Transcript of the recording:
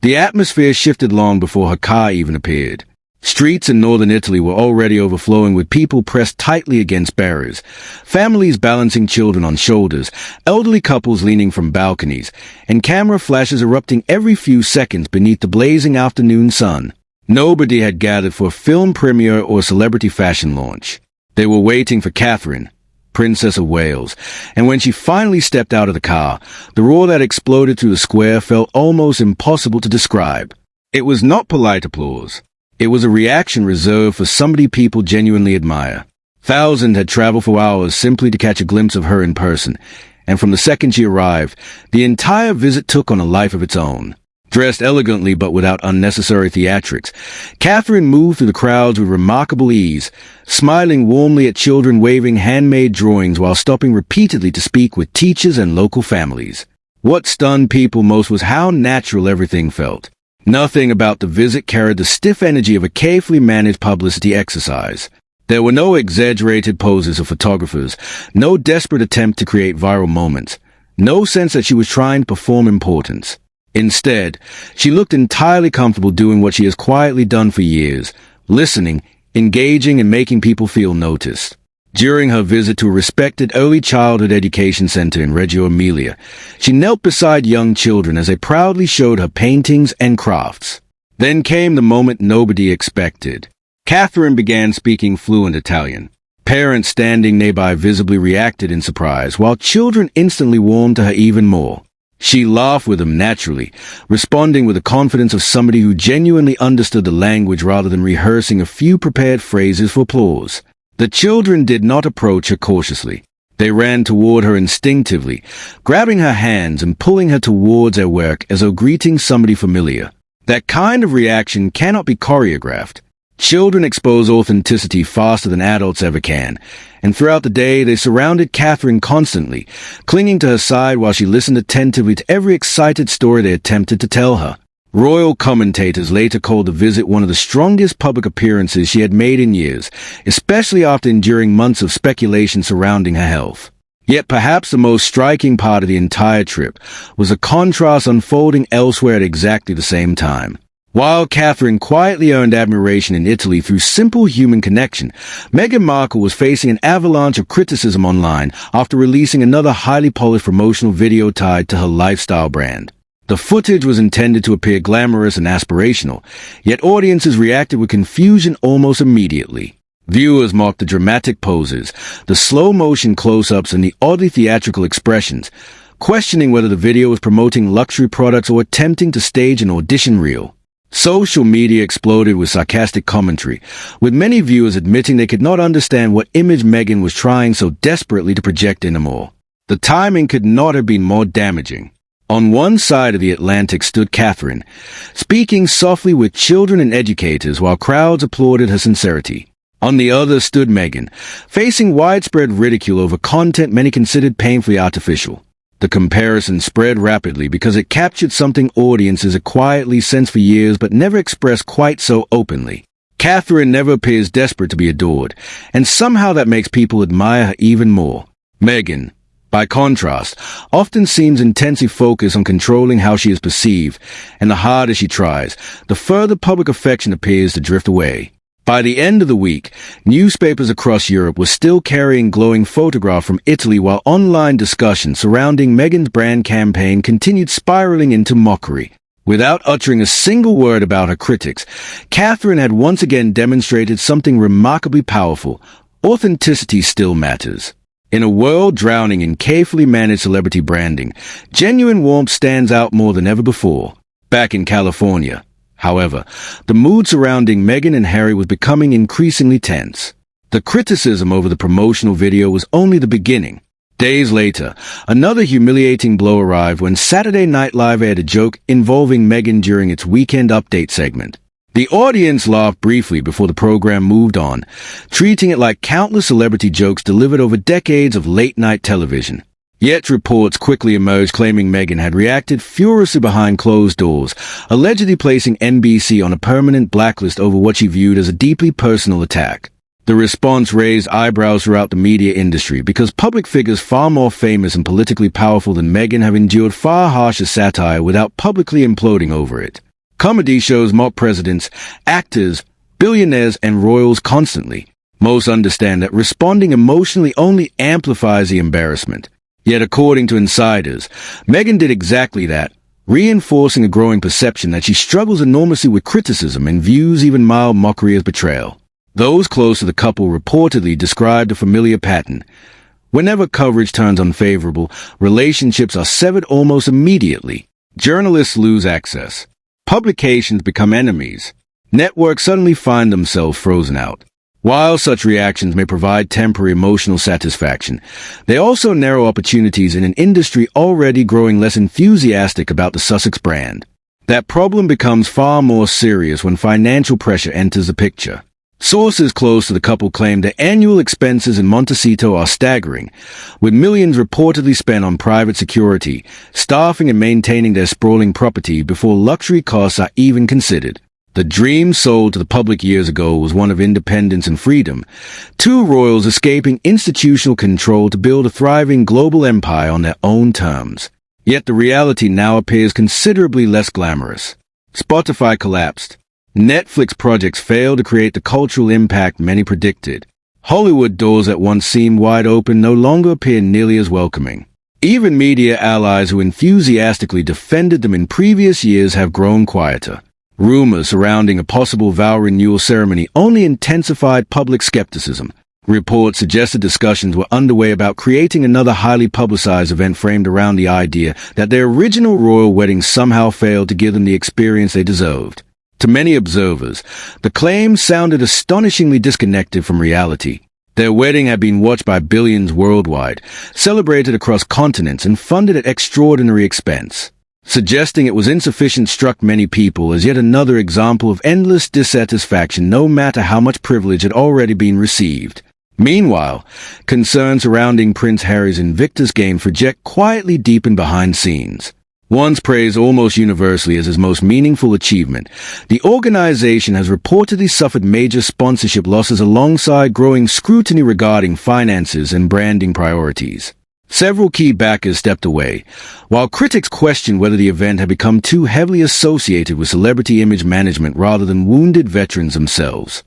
The atmosphere shifted long before her car even appeared. Streets in northern Italy were already overflowing with people pressed tightly against barriers, families balancing children on shoulders, elderly couples leaning from balconies, and camera flashes erupting every few seconds beneath the blazing afternoon sun. Nobody had gathered for a film premiere or celebrity fashion launch. They were waiting for Catherine, Princess of Wales, and when she finally stepped out of the car, the roar that exploded through the square felt almost impossible to describe. It was not polite applause. It was a reaction reserved for somebody people genuinely admire. Thousands had traveled for hours simply to catch a glimpse of her in person, and from the second she arrived, the entire visit took on a life of its own. Dressed elegantly but without unnecessary theatrics, Catherine moved through the crowds with remarkable ease, smiling warmly at children waving handmade drawings while stopping repeatedly to speak with teachers and local families. What stunned people most was how natural everything felt. Nothing about the visit carried the stiff energy of a carefully managed publicity exercise. There were no exaggerated poses of photographers, no desperate attempt to create viral moments, no sense that she was trying to perform importance. Instead, she looked entirely comfortable doing what she has quietly done for years, listening, engaging, and making people feel noticed. During her visit to a respected early childhood education center in Reggio Emilia, she knelt beside young children as they proudly showed her paintings and crafts. Then came the moment nobody expected. Catherine began speaking fluent Italian. Parents standing nearby visibly reacted in surprise, while children instantly warmed to her even more. She laughed with them naturally, responding with the confidence of somebody who genuinely understood the language rather than rehearsing a few prepared phrases for applause. The children did not approach her cautiously. They ran toward her instinctively, grabbing her hands and pulling her towards their work as though greeting somebody familiar. That kind of reaction cannot be choreographed. Children expose authenticity faster than adults ever can, and throughout the day they surrounded Catherine constantly, clinging to her side while she listened attentively to every excited story they attempted to tell her. Royal commentators later called the visit one of the strongest public appearances she had made in years, especially after enduring months of speculation surrounding her health. Yet perhaps the most striking part of the entire trip was the contrast unfolding elsewhere at exactly the same time. While Catherine quietly earned admiration in Italy through simple human connection, Meghan Markle was facing an avalanche of criticism online after releasing another highly polished promotional video tied to her lifestyle brand. The footage was intended to appear glamorous and aspirational, yet audiences reacted with confusion almost immediately. Viewers mocked the dramatic poses, the slow-motion close-ups, and the oddly theatrical expressions, questioning whether the video was promoting luxury products or attempting to stage an audition reel. Social media exploded with sarcastic commentary, with many viewers admitting they could not understand what image Meghan was trying so desperately to project anymore. The timing could not have been more damaging. On one side of the Atlantic stood Catherine, speaking softly with children and educators while crowds applauded her sincerity. On the other stood Meghan, facing widespread ridicule over content many considered painfully artificial. The comparison spread rapidly because it captured something audiences had quietly sensed for years but never expressed quite so openly. Catherine never appears desperate to be adored, and somehow that makes people admire her even more. Meghan, by contrast, often seems intensely focused on controlling how she is perceived, and the harder she tries, the further public affection appears to drift away. By the end of the week, newspapers across Europe were still carrying glowing photographs from Italy, while online discussions surrounding Meghan's brand campaign continued spiraling into mockery. Without uttering a single word about her critics, Catherine had once again demonstrated something remarkably powerful. Authenticity still matters. In a world drowning in carefully managed celebrity branding, genuine warmth stands out more than ever before. Back in California, however, the mood surrounding Meghan and Harry was becoming increasingly tense. The criticism over the promotional video was only the beginning. Days later, another humiliating blow arrived when Saturday Night Live aired a joke involving Meghan during its Weekend Update segment. The audience laughed briefly before the program moved on, treating it like countless celebrity jokes delivered over decades of late-night television. Yet reports quickly emerged claiming Meghan had reacted furiously behind closed doors, allegedly placing NBC on a permanent blacklist over what she viewed as a deeply personal attack. The response raised eyebrows throughout the media industry because public figures far more famous and politically powerful than Meghan have endured far harsher satire without publicly imploding over it. Comedy shows mock presidents, actors, billionaires, and royals constantly. Most understand that responding emotionally only amplifies the embarrassment. Yet according to insiders, Meghan did exactly that, reinforcing a growing perception that she struggles enormously with criticism and views even mild mockery as betrayal. Those close to the couple reportedly described a familiar pattern. Whenever coverage turns unfavorable, relationships are severed almost immediately. Journalists lose access. Publications become enemies. Networks suddenly find themselves frozen out. While such reactions may provide temporary emotional satisfaction, they also narrow opportunities in an industry already growing less enthusiastic about the Sussex brand. That problem becomes far more serious when financial pressure enters the picture. Sources close to the couple claim their annual expenses in Montecito are staggering, with millions reportedly spent on private security, staffing and maintaining their sprawling property before luxury costs are even considered. The dream sold to the public years ago was one of independence and freedom, two royals escaping institutional control to build a thriving global empire on their own terms. Yet the reality now appears considerably less glamorous. Spotify collapsed. Netflix projects failed to create the cultural impact many predicted. Hollywood doors that once seemed wide open no longer appear nearly as welcoming. Even media allies who enthusiastically defended them in previous years have grown quieter. Rumors surrounding a possible vow renewal ceremony only intensified public skepticism. Reports suggested discussions were underway about creating another highly publicized event framed around the idea that their original royal wedding somehow failed to give them the experience they deserved. To many observers, the claim sounded astonishingly disconnected from reality. Their wedding had been watched by billions worldwide, celebrated across continents, and funded at extraordinary expense. Suggesting it was insufficient struck many people as yet another example of endless dissatisfaction no matter how much privilege had already been received. Meanwhile, concerns surrounding Prince Harry's Invictus Game project quietly deepened behind scenes. Once praised almost universally as his most meaningful achievement, the organization has reportedly suffered major sponsorship losses alongside growing scrutiny regarding finances and branding priorities. Several key backers stepped away, while critics questioned whether the event had become too heavily associated with celebrity image management rather than wounded veterans themselves.